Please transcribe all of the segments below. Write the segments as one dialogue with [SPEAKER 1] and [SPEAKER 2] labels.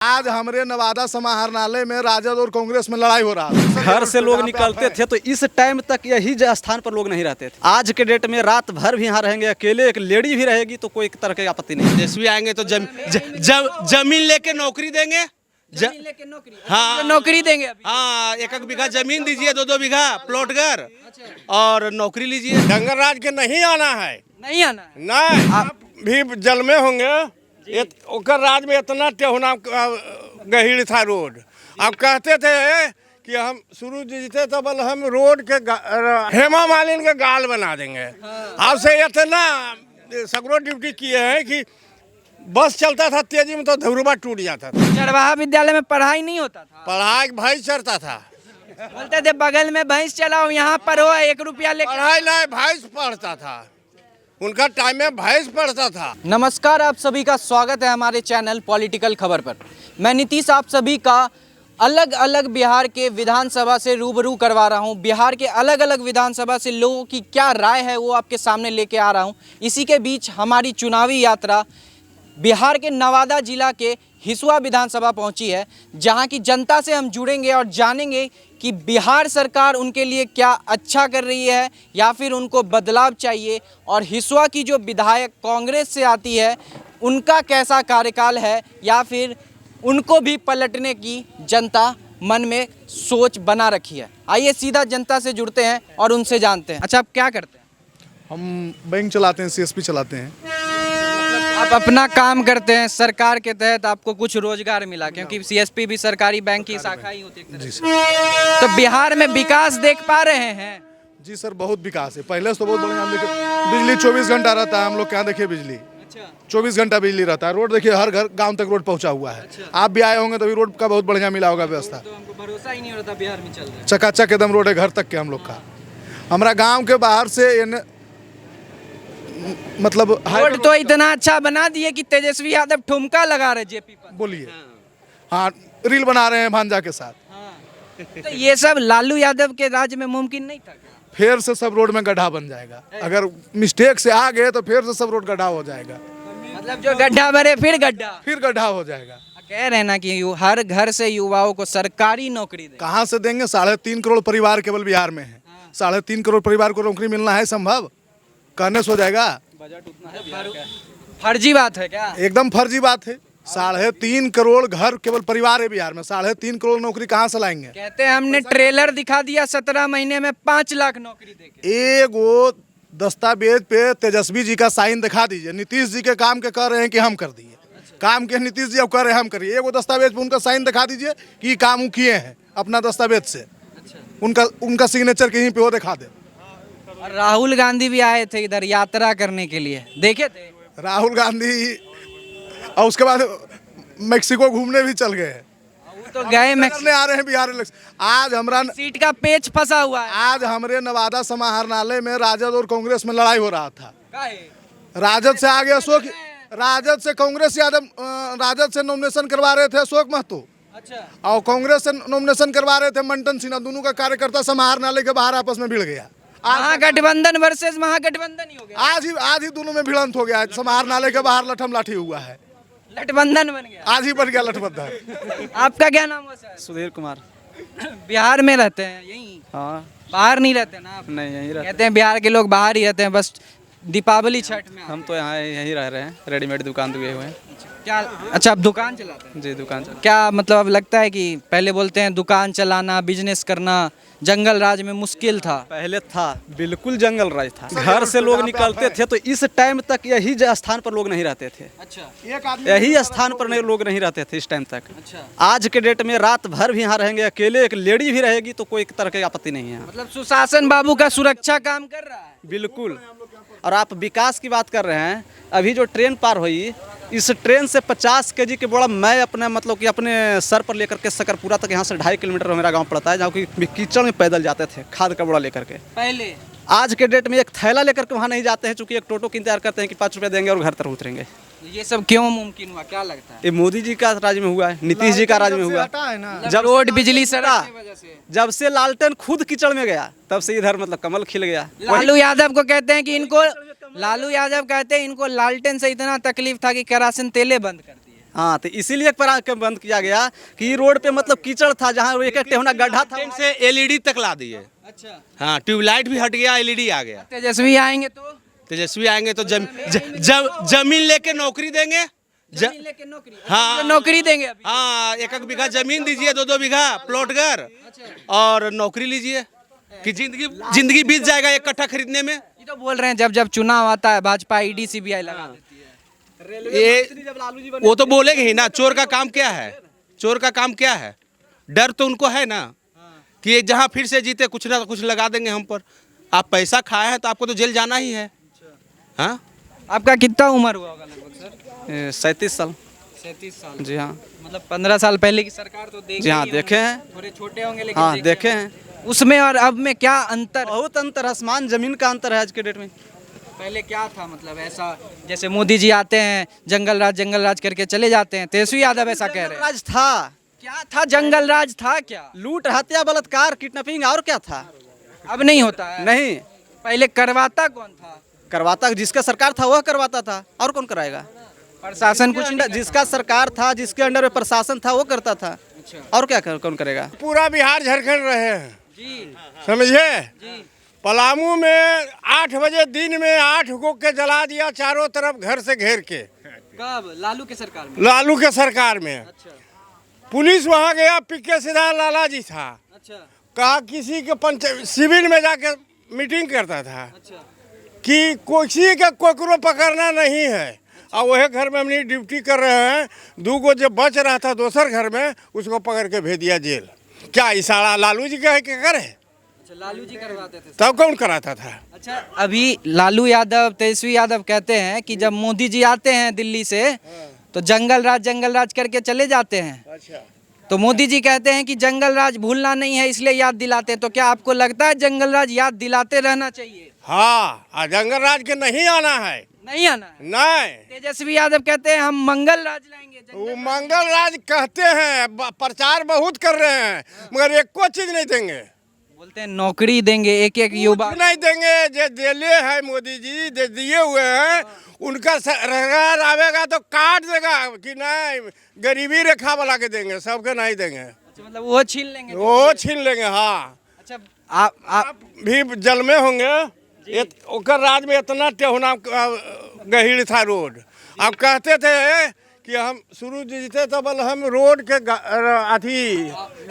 [SPEAKER 1] आज हमारे नवादा समाहरणालय में राजद और कांग्रेस में लड़ाई हो रहा है।
[SPEAKER 2] घर से लोग निकलते थे तो इस टाइम तक यही स्थान पर लोग नहीं रहते थे। आज के डेट में रात भर भी यहाँ रहेंगे, अकेले एक लेडी भी रहेगी तो कोई तरह की आपत्ति नहीं।
[SPEAKER 3] तेजस्वी आएंगे तो जमीन लेके नौकरी देंगे। हाँ
[SPEAKER 4] नौकरी देंगे अभी।
[SPEAKER 3] हाँ, एक बीघा जमीन दीजिए, 2-2 बीघा प्लॉट घर और नौकरी लीजिए।
[SPEAKER 5] दंगल राज के नहीं आना है,
[SPEAKER 4] नहीं आना है।
[SPEAKER 5] नहीं आप भी जल में होंगे। ओकर राज में इतना टेहुना गहीर था रोड। आप कहते थे कि हम शुरू जीते तो बल हम रोड के हेमा मालिनी के गाल बना देंगे। आपसे इतना सगरो ड्यूटी किए हैं कि बस चलता था तेजी में तो धुरबा टूट जाता था।
[SPEAKER 4] चरवाहा विद्यालय में पढ़ाई नहीं होता था।
[SPEAKER 5] पढ़ाई भैंस चरता था।
[SPEAKER 4] बोलते थे बगल में भैंस चलाओ, यहाँ पर हो 1 रुपया लेकर।
[SPEAKER 5] पढ़ाई नहीं, भैंस पढ़ता था। उनका टाइम में भैंस पढ़ता था।
[SPEAKER 4] नमस्कार, आप सभी का स्वागत है हमारे चैनल पॉलिटिकल खबर पर। मैं नीतीश आप सभी का अलग अलग बिहार के विधानसभा से रूबरू करवा रहा हूं। बिहार के अलग अलग विधानसभा से लोगों की क्या राय है वो आपके सामने लेके आ रहा हूं। इसी के बीच हमारी चुनावी यात्रा बिहार के नवादा जिला के हिसुआ विधानसभा पहुंची है, जहां की जनता से हम जुड़ेंगे और जानेंगे कि बिहार सरकार उनके लिए क्या अच्छा कर रही है या फिर उनको बदलाव चाहिए, और हिसुआ की जो विधायक कांग्रेस से आती है उनका कैसा कार्यकाल है या फिर उनको भी पलटने की जनता मन में सोच बना रखी है। आइए सीधा जनता से जुड़ते हैं और उनसे जानते हैं। अच्छा, आप क्या करते हैं?
[SPEAKER 1] हम बैंक चलाते हैं, सीएसपी चलाते हैं।
[SPEAKER 4] आप अपना काम करते हैं, सरकार के तहत आपको कुछ रोजगार मिला, क्योंकि सीएसपी भी सरकारी बैंक की शाखा ही होती है।
[SPEAKER 1] जी सर।
[SPEAKER 4] तो बिहार में विकास देख पा रहे हैं?
[SPEAKER 1] जी सर, बहुत विकास है। पहले से तो बहुत बढ़िया। हम देखिए बिजली 24 घंटा रहता है। हम लोग क्या देखिए बिजली 24 घंटा बिजली रहता है। रोड देखिए, हर घर गांव तक रोड पहुंचा हुआ है। आप भी आए होंगे तो भी रोड का बहुत बढ़िया मिला होगा व्यवस्था।
[SPEAKER 4] तो हमको भरोसा ही नहीं होता बिहार में चल रहा है।
[SPEAKER 1] चकाचक एकदम रोड है घर तक के हम लोग का। हमारा गांव के बाहर से मतलब
[SPEAKER 4] रोड तो इतना अच्छा बना दिए कि तेजस्वी यादव ठुमका लगा रहे जेपी पर।
[SPEAKER 1] बोलिए। हाँ, रील बना रहे हैं भांजा के साथ।
[SPEAKER 4] तो ये सब लालू यादव के राज में मुमकिन नहीं था।
[SPEAKER 1] फिर से सब रोड में गड्ढा बन जाएगा। अगर मिस्टेक से आ गए तो फिर से सब रोड गड्ढा हो जाएगा।
[SPEAKER 4] मतलब जो गड्ढा भरे फिर
[SPEAKER 1] गड्ढा हो जाएगा।
[SPEAKER 4] कह रहे हैं ना कि हर घर से युवाओं को सरकारी नौकरी दे।
[SPEAKER 1] कहाँ से देंगे? 3.5 करोड़ परिवार केवल बिहार में है। 3.5 करोड़ परिवार को नौकरी मिलना है संभव? कहने से हो जाएगा?
[SPEAKER 4] बजट उतना है, फर्जी बात है क्या?
[SPEAKER 1] एकदम फर्जी बात है। 3.5 करोड़ घर केवल परिवार है बिहार में। 3.5 करोड़ नौकरी कहाँ से लाएंगे?
[SPEAKER 4] कहते हैं हमने ट्रेलर दिखा दिया 17 महीने में 5 लाख नौकरी देके।
[SPEAKER 1] एगो दस्तावेज पे तेजस्वी जी का साइन दिखा दीजिए। नीतीश जी के काम के कह रहे हैं कि हम कर दिए काम के। नीतीश जी अब कह रहे हैं हम करिए। एगो दस्तावेज पे उनका साइन दिखा दीजिए कि काम किए हैं अपना दस्तावेज से। उनका सिग्नेचर कहीं पे वो दिखा दे।
[SPEAKER 4] और राहुल गांधी भी आए थे इधर यात्रा करने के लिए, देखे थे?
[SPEAKER 1] राहुल गांधी और उसके बाद मेक्सिको घूमने भी चल गए।
[SPEAKER 4] तो गए
[SPEAKER 1] में आ रहे हैं बिहार इलेक्शन। आज हमारा
[SPEAKER 4] सीट का पेच फंसा हुआ है।
[SPEAKER 1] आज हमारे नवादा समाहरणालय में राजद और कांग्रेस में लड़ाई हो रहा था। राजद से आगे अशोक, राजद से कांग्रेस यादव, राजद से नॉमिनेशन करवा रहे थे अशोक महतो।
[SPEAKER 4] अच्छा।
[SPEAKER 1] और कांग्रेस से नॉमिनेशन करवा रहे थे मंटन सिन्हा। दोनों का कार्यकर्ता समाहरणालय के बाहर आपस में भिड़ गया।
[SPEAKER 4] महागठबंधन वर्सेस महागठबंधन ही हो गया।
[SPEAKER 1] आज ही दोनों में भिड़ंत हो गया है। समाहरणालय के बाहर लठम लाठी हुआ है।
[SPEAKER 4] लठबंधन बन गया।
[SPEAKER 1] आज ही बन गया लठबंधन।
[SPEAKER 4] आपका क्या नाम हुआ सर?
[SPEAKER 2] सुधीर कुमार।
[SPEAKER 4] बिहार में रहते हैं यहीं?
[SPEAKER 2] हाँ।
[SPEAKER 4] बाहर नहीं रहते ना आप?
[SPEAKER 2] नहीं, यहीं रहते
[SPEAKER 4] कहते हैं बिहार के लोग बाहर ही रहते हैं, बस दीपावली छठ में।
[SPEAKER 2] हम तो यहाँ यहीं रह रहे हैं, रेडीमेड दुकान दिए हुए हैं।
[SPEAKER 4] क्या? अच्छा, आप दुकान चलाते हैं?
[SPEAKER 2] जी, दुकान चला।
[SPEAKER 4] क्या मतलब अब लगता है कि पहले बोलते हैं दुकान चलाना, बिजनेस करना जंगल राज में मुश्किल था?
[SPEAKER 2] पहले था, बिल्कुल जंगल राज था। घर से लोग निकलते थे तो इस टाइम तक यही स्थान पर लोग नहीं रहते थे।
[SPEAKER 4] अच्छा।
[SPEAKER 2] यही स्थान पर लोग नहीं रहते थे इस टाइम तक।
[SPEAKER 4] अच्छा।
[SPEAKER 2] आज के डेट में रात भर भी यहाँ रहेंगे, अकेले एक लेडी भी रहेगी तो कोई तरह की आपत्ति नहीं है।
[SPEAKER 4] मतलब सुशासन बाबू का सुरक्षा काम कर रहा है।
[SPEAKER 2] बिल्कुल। और आप विकास की बात कर रहे हैं, अभी जो ट्रेन पार हुई, इस ट्रेन से 50 kg के बोरा मैं अपने मतलब कि अपने सर पर लेकर के सकरपुरा तक, यहाँ से 2.5 किलोमीटर मेरा गांव पड़ता है, जहाँ की कीचड़ में पैदल जाते थे खाद का बोरा लेकर के।
[SPEAKER 4] पहले
[SPEAKER 2] आज के डेट में एक थैला लेकर के वहाँ नहीं जाते हैं, चूँकि एक टोटो की इंतजार करते हैं कि 5 रुपये देंगे और घर तक उतरेंगे।
[SPEAKER 4] ये सब क्यों मुमकिन हुआ, क्या लगता है?
[SPEAKER 2] ये मोदी जी का राज में हुआ है, नीतीश जी का राज में हुआ है।
[SPEAKER 4] जब रोड बिजली सड़क की वजह से,
[SPEAKER 2] जब से लालटेन खुद कीचड़ में गया तब से इधर मतलब कमल खिल गया।
[SPEAKER 4] लालू यादव को कहते हैं कि इनको, लालू यादव कहते हैं इनको लालटेन से इतना तकलीफ था कि केरासिन तेले बंद कर दिए।
[SPEAKER 2] हाँ, तो इसीलिए बंद किया गया कि रोड पे मतलब कीचड़ था, जहाँ एक एक टेहना गड्ढा था।
[SPEAKER 3] ट्रेन से एलईडी तक ला दिए।
[SPEAKER 4] अच्छा,
[SPEAKER 3] हाँ, ट्यूबलाइट भी हट गया, एलईडी आ गया।
[SPEAKER 4] तेजस्वी आएंगे तो
[SPEAKER 3] तेजस्वी आएंगे तो जमीन लेके नौकरी देंगे।
[SPEAKER 4] जमीन लेके नौकरी,
[SPEAKER 3] हाँ।
[SPEAKER 4] जो नौकरी देंगे अभी।
[SPEAKER 3] हाँ, 1-1 बीघा जमीन दीजिए, 2-2 बीघा प्लॉट घर, और नौकरी लीजिए कि जिंदगी बीत जाएगा 1 कट्ठा खरीदने में।
[SPEAKER 4] ये तो बोल रहे हैं जब जब चुनाव आता है भाजपा ईडी सीबीआई लगा देती है।
[SPEAKER 3] ये वो तो बोलेंगे ही ना, चोर का काम क्या है, चोर का काम क्या है। डर तो उनको है ना कि जहाँ फिर से जीते कुछ ना कुछ लगा देंगे हम पर। आप पैसा खाए हैं तो आपको तो जेल जाना ही है। हाँ,
[SPEAKER 4] आपका कितना उम्र हुआ होगा लगभग सर?
[SPEAKER 2] 37 साल।
[SPEAKER 4] 37 साल।
[SPEAKER 2] जी हाँ।
[SPEAKER 4] मतलब 15 साल पहले की सरकार तो देखे
[SPEAKER 2] जी हाँ,
[SPEAKER 4] ही
[SPEAKER 2] देखे
[SPEAKER 4] होंगे।
[SPEAKER 2] हैं।
[SPEAKER 4] थोड़े छोटे होंगे लेकिन
[SPEAKER 2] हाँ, देखे हैं।
[SPEAKER 4] उसमें और अब में क्या अंतर?
[SPEAKER 2] बहुत अंतर, आसमान जमीन का अंतर है आज के डेट में।
[SPEAKER 4] पहले क्या था, मतलब ऐसा जैसे मोदी जी आते हैं जंगल राज करके चले जाते हैं, तेजस्वी यादव ऐसा कह रहे हैं।
[SPEAKER 2] राज था,
[SPEAKER 4] क्या था? जंगल राज था क्या?
[SPEAKER 2] लूट, हत्या, बलात्कार, किडनैपिंग, और क्या था?
[SPEAKER 4] अब नहीं होता है।
[SPEAKER 2] नहीं,
[SPEAKER 4] पहले करवाता कौन था?
[SPEAKER 2] करवाता जिसका सरकार था वह करवाता था, और कौन कराएगा?
[SPEAKER 4] प्रशासन कुछ नहीं
[SPEAKER 2] जिसका सरकार था, जिसके अंडर में प्रशासन था वो करता था, और क्या कौन करेगा?
[SPEAKER 5] पूरा बिहार झारखंड रहे हैं,
[SPEAKER 4] जी
[SPEAKER 5] समझे।
[SPEAKER 4] जी।
[SPEAKER 5] पलामू में 8 बजे दिन में 8 को के जला दिया, चारों तरफ घर से घेर के।
[SPEAKER 4] कब? लालू के सरकार में?
[SPEAKER 5] लालू के सरकार में
[SPEAKER 4] अच्छा
[SPEAKER 5] पुलिस वहाँ गया, पीके सीधा लाला जी था,
[SPEAKER 4] अच्छा
[SPEAKER 5] कहा किसी के शिविर में जाकर मीटिंग करता था
[SPEAKER 4] अच्छा।
[SPEAKER 5] कि किसी का कोकरो पकड़ना नहीं है, और वही घर में अपनी ड्यूटी कर रहे हैं। 2 को जो बच रहा था दूसर घर में, उसको पकड़ के भेज दिया जेल। क्या इशारा लालू जी का है कि करे?
[SPEAKER 4] अच्छा, लालू जी करवाते थे।
[SPEAKER 5] तब कौन कराता था?
[SPEAKER 4] अच्छा, अभी लालू यादव, तेजस्वी यादव कहते हैं कि जब मोदी जी आते हैं दिल्ली से तो जंगल राज करके चले जाते हैं।
[SPEAKER 5] अच्छा,
[SPEAKER 4] तो मोदी जी कहते हैं कि जंगल राज भूलना नहीं है, इसलिए याद दिलाते हैं। तो क्या आपको लगता है जंगल राज याद दिलाते रहना चाहिए?
[SPEAKER 5] हाँ, जंगल राज के नहीं आना है,
[SPEAKER 4] नहीं आना है।
[SPEAKER 5] नहीं।
[SPEAKER 4] तेजस्वी यादव कहते हैं हम मंगल राज लाएंगे।
[SPEAKER 5] वो मंगल राज कहते हैं, प्रचार बहुत कर रहे हैं, मगर एक को चीज नहीं देंगे।
[SPEAKER 4] बोलते हैं नौकरी देंगे एक एक युवा।
[SPEAKER 5] नहीं देंगे, जो दिले है मोदी जी, दे दिए हुए हैं, उनका सरकार आवेगा तो काट देगा कि नहीं, गरीबी रेखा वाला के देंगे, सबके नहीं देंगे।
[SPEAKER 4] अच्छा, मतलब वो छीन लेंगे।
[SPEAKER 5] वो छीन लेंगे। हाँ,
[SPEAKER 4] अच्छा, आप
[SPEAKER 5] भी जल में होंगे। ओकर राज में इतना टेहुना गहीर था रोड। अब कहते थे कि हम शुरू जीते तो बल हम रोड के अथी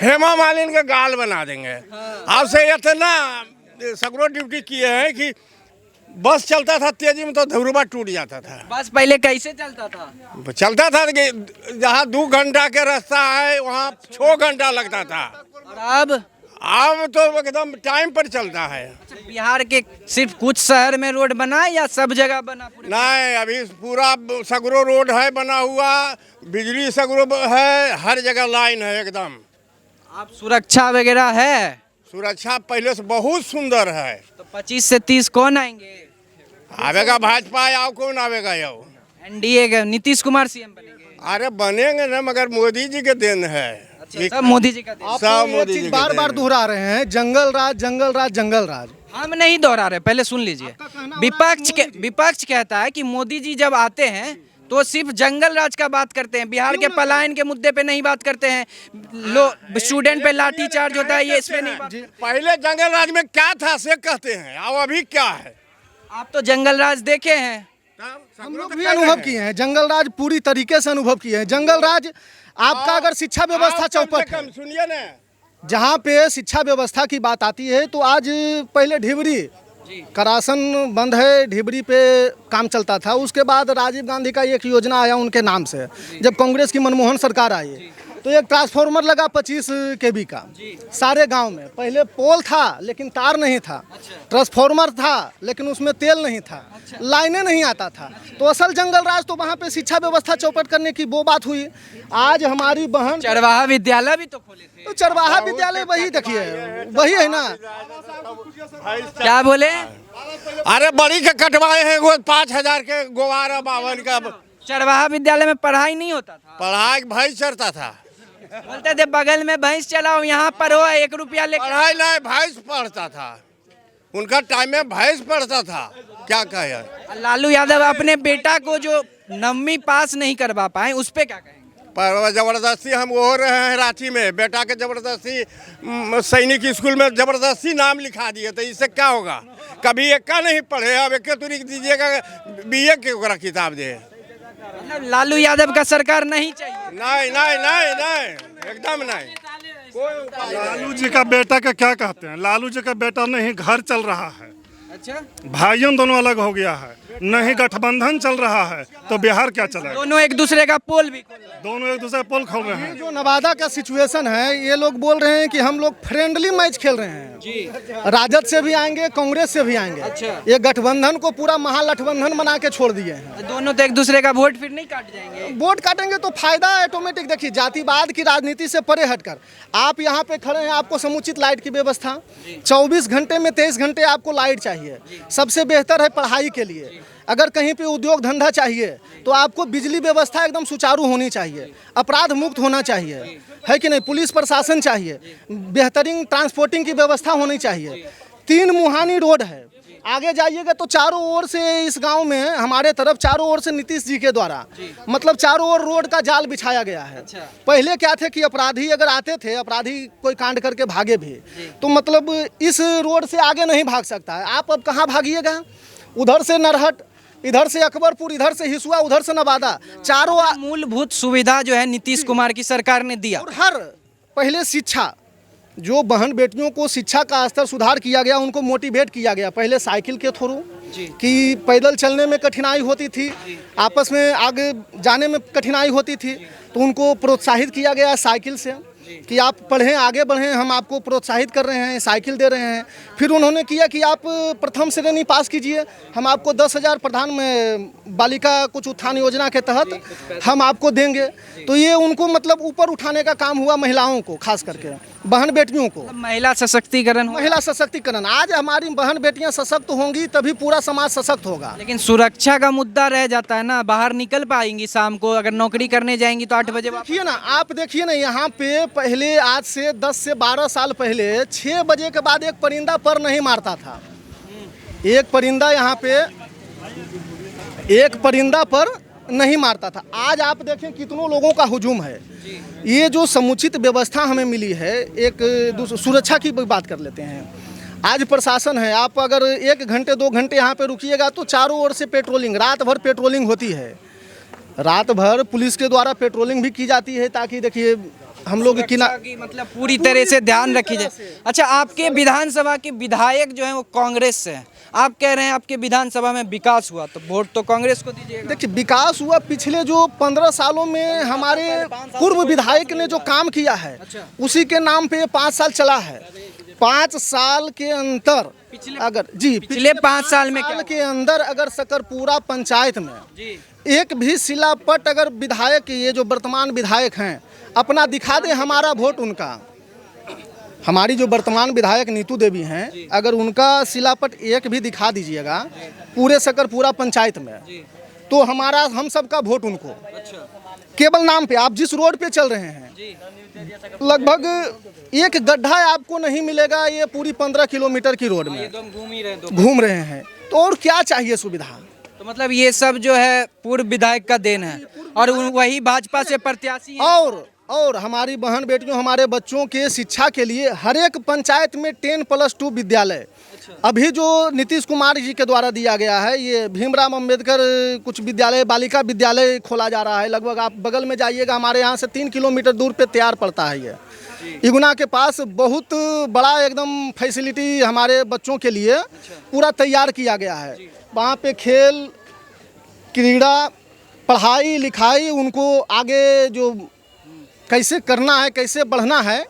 [SPEAKER 5] हेमा मालिनी के गाल बना देंगे। अब से इतना सगरो ड्यूटी किए हैं कि बस चलता था तेजी में तो धुरबा टूट जाता था।
[SPEAKER 4] बस पहले कैसे चलता था?
[SPEAKER 5] चलता था कि जहाँ 2 घंटा के रास्ता है वहाँ 6 घंटा लगता था,
[SPEAKER 4] और
[SPEAKER 5] अब तो एकदम टाइम पर चलता है।
[SPEAKER 4] बिहार के सिर्फ कुछ शहर में रोड बना है या सब जगह बना?
[SPEAKER 5] नहीं, अभी पूरा सगरो रोड है बना हुआ, बिजली सगरो है, हर जगह लाइन है एकदम।
[SPEAKER 4] आप सुरक्षा वगैरह है?
[SPEAKER 5] सुरक्षा पहले से बहुत सुंदर है।
[SPEAKER 4] तो 25 से 30 कौन आएंगे?
[SPEAKER 5] आवेगा भाजपा, या कौन आवेगा? यो
[SPEAKER 4] एनडीए का नीतीश कुमार सीएम बनेंगे।
[SPEAKER 5] अरे बनेंगे ना, मगर मोदी जी के देन है।
[SPEAKER 4] अच्छा, सब मोदी जी का देन।
[SPEAKER 1] आप
[SPEAKER 5] सब
[SPEAKER 1] तो
[SPEAKER 5] मोदी
[SPEAKER 1] एक
[SPEAKER 5] जी
[SPEAKER 1] चीज
[SPEAKER 5] के
[SPEAKER 1] बार बार
[SPEAKER 5] देन।
[SPEAKER 1] दोहरा रहे हैं, जंगल राज जंगल राज जंगल राज।
[SPEAKER 4] हम नहीं दोहरा रहे, पहले सुन लीजिए। विपक्ष कहता है कि मोदी जी जब आते हैं तो सिर्फ जंगल राज का बात करते हैं, बिहार के पलायन के मुद्दे पे नहीं बात करते हैं, स्टूडेंट पे लाठी चार्ज होता है, ये इस पे नहीं बात।
[SPEAKER 5] पहले जंगल राज में क्या था से कहते हैं, अब अभी क्या है?
[SPEAKER 4] आप तो जंगल राज देखे हैं।
[SPEAKER 1] हम लोग भी अनुभव किए हैं, जंगल राज पूरी तरीके से अनुभव किए हैं। जंगल राज आपका अगर शिक्षा व्यवस्था चौपट है,
[SPEAKER 5] सुनिए ना,
[SPEAKER 1] जहाँ पे शिक्षा व्यवस्था की बात आती है तो आज पहले ढिबरी करासन बंद है, ढिबरी पे काम चलता था। उसके बाद राजीव गांधी का एक योजना आया उनके नाम से, जब कांग्रेस की मनमोहन सरकार आई तो एक ट्रांसफार्मर लगा 25 केवी का सारे गांव में। पहले पोल था लेकिन तार नहीं था, ट्रांसफार्मर था लेकिन उसमें तेल नहीं था, लाइनें नहीं आता था। तो असल जंगल राज तो वहाँ पे शिक्षा व्यवस्था चौपट करने की वो बात हुई। आज हमारी बहन
[SPEAKER 4] चरवाहा विद्यालय भी तो खोले थे।
[SPEAKER 1] तो चरवाहा विद्यालय वही देखिए, वही है ना।
[SPEAKER 4] क्या बोले?
[SPEAKER 5] अरे बड़ी के कटवाए हैं वो 5000 के गोवारा 52 का।
[SPEAKER 4] चरवाहा विद्यालय में पढ़ाई नहीं होता था?
[SPEAKER 5] पढ़ाई भाई चढ़ता था,
[SPEAKER 4] बोलते थे बगल में भैंस चलाओ, यहाँ पर हो 1 रुपया लेकर।
[SPEAKER 5] पढ़ाई नहीं, भैंस पढ़ता था। उनका टाइम में भैंस पढ़ता था। क्या कहे?
[SPEAKER 4] लालू यादव अपने बेटा को जो 9वीं पास नहीं करवा पाए उस पे क्या कहें?
[SPEAKER 5] पर जबरदस्ती हम वो रहे हैं रांची में, बेटा के जबरदस्ती सैनिक स्कूल में जबरदस्ती नाम लिखा दिए, तो इससे क्या होगा? कभी एक का नहीं पढ़े, अब एक तुरी दीजिएगा BA के ओकरा किताब दे।
[SPEAKER 4] मतलब लालू यादव का सरकार नहीं चाहिए।
[SPEAKER 5] नहीं नहीं नहीं नहीं, एकदम नहीं।
[SPEAKER 6] लालू जी का बेटा का क्या कहते हैं? लालू जी का बेटा नहीं घर चल रहा है,
[SPEAKER 4] अच्छा,
[SPEAKER 6] भाइयों दोनों अलग हो गया है, नहीं गठबंधन चल रहा है, तो बिहार क्या चलेगा?
[SPEAKER 4] दोनों एक दूसरे का पोल भी खोल रहे हैं।
[SPEAKER 6] दोनों एक दूसरे पोल खोल रहे हैं।
[SPEAKER 1] जो नवादा का सिचुएशन है, ये लोग बोल रहे हैं कि हम लोग फ्रेंडली मैच खेल रहे हैं
[SPEAKER 4] जी,
[SPEAKER 1] राजद से भी आएंगे, कांग्रेस से भी आएंगे।
[SPEAKER 4] अच्छा।
[SPEAKER 1] ये गठबंधन को पूरा महागठबंधन बना के छोड़ दिए हैं।
[SPEAKER 4] दोनों तो एक दूसरे का वोट फिर नहीं काट जाएंगे।
[SPEAKER 1] वोट काटेंगे तो फायदा ऑटोमेटिक। देखिए, जातिवाद की राजनीति से परे हटकर आप यहाँ पे खड़े हैं, आपको समुचित लाइट की व्यवस्था 24 घंटे में 23 घंटे आपको लाइट चाहिए। सबसे बेहतर है पढ़ाई के लिए। अगर कहीं पे उद्योग धंधा चाहिए तो आपको बिजली व्यवस्था एकदम सुचारू होनी चाहिए, अपराध मुक्त होना चाहिए, है कि नहीं? पुलिस प्रशासन चाहिए, बेहतरीन ट्रांसपोर्टिंग की व्यवस्था होनी चाहिए। 3 मुहानी रोड है, आगे जाइएगा तो चारों ओर से इस गांव में हमारे तरफ चारों ओर से नीतीश जी के द्वारा मतलब चारों ओर रोड का जाल बिछाया गया है। पहले क्या थे कि अपराधी अगर आते थे, अपराधी कोई कांड करके भागे भी, तो मतलब इस रोड से आगे नहीं भाग सकता है। आप अब कहाँ भागिएगा? उधर से नरहट, इधर से अकबरपुर, इधर से हिसुआ, उधर से नवादा, चारों
[SPEAKER 4] मूलभूत सुविधा जो है नीतीश कुमार की सरकार ने दिया।
[SPEAKER 1] और हर पहले शिक्षा, जो बहन बेटियों को शिक्षा का स्तर सुधार किया गया, उनको मोटिवेट किया गया। पहले साइकिल के थ्रू कि पैदल चलने में कठिनाई होती थी, आपस में आगे जाने में कठिनाई होती थी, तो उनको प्रोत्साहित किया गया साइकिल से कि आप पढ़ें, आगे बढ़ें, हम आपको प्रोत्साहित कर रहे हैं, साइकिल दे रहे हैं। फिर उन्होंने किया कि आप प्रथम श्रेणी पास कीजिए, हम आपको 10,000 प्रधान में बालिका कुछ उत्थान योजना के तहत हम आपको देंगे। तो ये उनको मतलब ऊपर उठाने का काम हुआ, महिलाओं को, खास करके बहन बेटियों को।
[SPEAKER 4] महिला सशक्तिकरण हुआ।
[SPEAKER 1] महिला सशक्तिकरण, आज हमारी बहन बेटियां सशक्त होंगी तभी पूरा समाज सशक्त होगा।
[SPEAKER 4] लेकिन सुरक्षा का मुद्दा रह जाता है ना, बाहर निकल पाएंगी शाम को, अगर नौकरी करने जाएंगी तो 8 बजे वापस।
[SPEAKER 1] देखिए ना, आप देखिए ना, यहाँ पे पहले आज से 10 से 12 साल पहले 6 बजे के बाद एक परिंदा पर नहीं मारता था। एक परिंदा यहाँ पे एक परिंदा पर नहीं मारता था। आज आप देखें कितनों लोगों का हुजूम है। ये जो समुचित व्यवस्था हमें मिली है, एक सुरक्षा की बात कर लेते हैं। आज प्रशासन है, आप अगर 1 घंटे 2 घंटे यहाँ पे रुकिएगा तो चारों ओर से पेट्रोलिंग, रात भर पेट्रोलिंग होती है। रात भर पुलिस के द्वारा पेट्रोलिंग भी की जाती है, ताकि देखिए हम लोग की
[SPEAKER 4] मतलब पूरी तरह से ध्यान रखी जाए। अच्छा, आपके विधानसभा के विधायक जो हैं वो कांग्रेस से हैं, आप कह रहे हैं आपके विधानसभा में विकास हुआ, तो वोट तो कांग्रेस को दीजिएगा।
[SPEAKER 1] देखिए, विकास हुआ पिछले जो 15 सालों में हमारे पूर्व विधायक ने जो काम किया है, उसी के नाम पे 5 साल चला है। 5 साल के अंतर अगर
[SPEAKER 4] पिछले 5 साल में
[SPEAKER 1] के अंदर अगर सकरपुरा पंचायत में एक भी शिलापट अगर विधायक, ये जो वर्तमान विधायक हैं, अपना दिखा दे, हमारा वोट उनका। हमारी जो वर्तमान विधायक नीतू देवी हैं, अगर उनका शिलापट एक भी दिखा दीजिएगा पूरे सकरपुरा पंचायत में, तो हमारा, हम सबका वोट उनको। केवल नाम पे, आप जिस रोड पे चल रहे हैं लगभग एक गड्ढा आपको नहीं मिलेगा, ये पूरी 15 किलोमीटर की रोड में घूम रहे हैं। तो और क्या चाहिए सुविधा?
[SPEAKER 4] तो मतलब ये सब जो है पूर्व विधायक का देन है, और वही भाजपा से प्रत्याशी हैं।
[SPEAKER 1] और हमारी बहन बेटियों, हमारे बच्चों के शिक्षा के लिए हर एक पंचायत में 10+2 विद्यालय अभी जो नीतीश कुमार जी के द्वारा दिया गया है, ये भीमराव अंबेडकर कुछ विद्यालय, बालिका विद्यालय खोला जा रहा है। लगभग आप बगल में जाइएगा, हमारे यहाँ से 3 किलोमीटर दूर पे तैयार पड़ता है। ये इगुना के पास बहुत बड़ा एकदम फैसिलिटी हमारे बच्चों के लिए पूरा तैयार किया गया है। वहाँ पे खेल, क्रीड़ा, पढ़ाई लिखाई, उनको आगे जो कैसे करना है, कैसे बढ़ना है,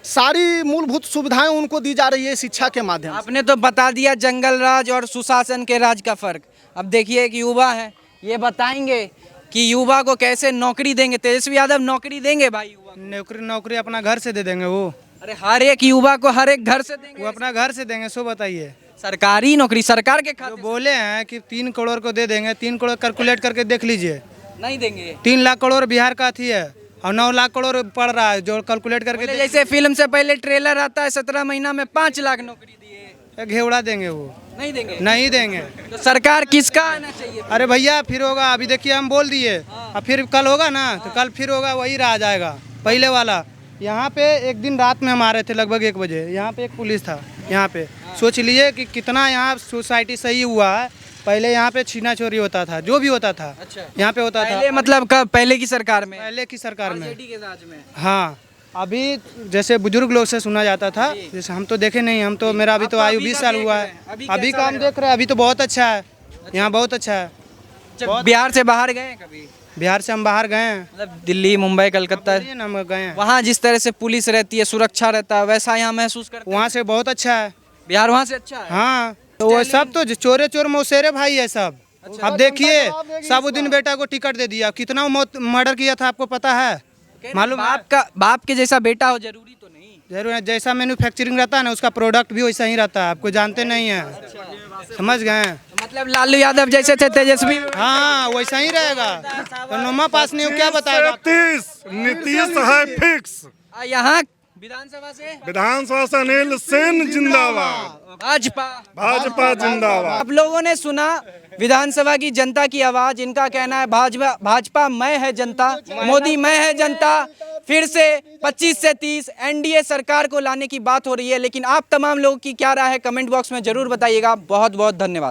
[SPEAKER 1] सारी मूलभूत सुविधाएं उनको दी जा रही है शिक्षा के माध्यम से।
[SPEAKER 4] आपने तो बता दिया जंगल राज और सुशासन के राज का फर्क। अब देखिए एक युवा है, ये बताएंगे कि युवा को कैसे नौकरी देंगे। तेजस्वी यादव नौकरी देंगे भाई युवा को?
[SPEAKER 7] नौकरी अपना घर से दे देंगे वो।
[SPEAKER 4] अरे हर एक युवा को हर एक घर से देंगे?
[SPEAKER 7] वो अपना घर से देंगे। सो बताइए,
[SPEAKER 4] सरकारी नौकरी सरकार के
[SPEAKER 7] जो
[SPEAKER 4] खाते
[SPEAKER 7] बोले हैं कि 3 करोड़ को दे देंगे, 3 करोड़ कैलकुलेट करके देख लीजिए।
[SPEAKER 4] नहीं देंगे।
[SPEAKER 7] 3 लाख करोड़ बिहार का थी है और 9 लाख करोड़ पड़ रहा है, जो कैलकुलेट करके
[SPEAKER 4] जैसे फिल्म से पहले ट्रेलर आता है, 17 महीना में 5 लाख नौकरी दिए।
[SPEAKER 7] घेवड़ा देंगे वो,
[SPEAKER 4] नहीं देंगे?
[SPEAKER 7] नहीं देंगे।
[SPEAKER 4] तो सरकार किसका आना चाहिए?
[SPEAKER 7] अरे भैया फिर होगा, अभी देखिए हम बोल दिए, अब फिर कल होगा ना, तो कल फिर होगा, वही रहा जाएगा पहले वाला। यहाँ पे एक दिन रात में हम आ रहे थे लगभग 1 बजे, यहाँ पे एक पुलिस था यहाँ पे। सोच लिए कि कितना यहाँ सोसाइटी सही हुआ है। पहले यहाँ पे छीना चोरी होता था, जो भी होता था यहाँ पे होता था।
[SPEAKER 4] पहले मतलब कब? पहले की सरकार में?
[SPEAKER 7] पहले की सरकार में,
[SPEAKER 4] RJD के राज में।
[SPEAKER 7] हाँ। अभी जैसे बुजुर्ग लोग से सुना जाता था, जैसे हम तो देखे नहीं, हम तो, मेरा अभी तो आयु 20 साल हुआ है। अभी काम देख रहे हैं, अभी तो बहुत अच्छा है, यहाँ बहुत अच्छा है।
[SPEAKER 4] अच्छा, बिहार से बाहर गए हैं कभी?
[SPEAKER 7] बिहार से हम बाहर गए हैं,
[SPEAKER 4] मतलब दिल्ली, मुंबई, कलकत्ता,
[SPEAKER 7] बोलिए ना, हम गए हैं।
[SPEAKER 4] वहाँ जिस तरह से पुलिस रहती है, सुरक्षा रहता है, वैसा यहाँ महसूस करते हैं?
[SPEAKER 7] वहाँ से बहुत अच्छा है।
[SPEAKER 4] बिहार वहाँ से अच्छा है?
[SPEAKER 7] हाँ, तो वो सब तो चोरे चोर मौसेरे भाई है सब। अब देखिए साबुद्दीन बेटा को टिकट दे दिया, कितना मर्डर किया था आपको पता है? मालूम है?
[SPEAKER 4] बाप के जैसा बेटा हो जरूरी तो नहीं?
[SPEAKER 7] जरूर है, जैसा मैन्युफैक्चरिंग रहता है ना, उसका प्रोडक्ट भी वैसा ही रहता है, आपको जानते नहीं है, समझ गए?
[SPEAKER 4] मतलब लालू यादव जैसे थे तेजस्वी?
[SPEAKER 7] हाँ वैसा ही रहेगा। तो नोमा पास नहीं हो, क्या बताएगा?
[SPEAKER 6] 30 नीतीश है फिक्स।
[SPEAKER 4] यहाँ विधानसभा से
[SPEAKER 6] अनिल सेन जिंदाबाद,
[SPEAKER 4] भाजपा
[SPEAKER 6] भाजपा जिंदाबाद।
[SPEAKER 4] आप लोगों ने सुना विधानसभा की जनता की आवाज। इनका कहना है भाजपा मैं है जनता, मोदी मैं है जनता। फिर से 25 से 30 एनडीए सरकार को लाने की बात हो रही है, लेकिन आप तमाम लोगों की क्या राय है कमेंट बॉक्स में जरूर बताइएगा। बहुत बहुत धन्यवाद।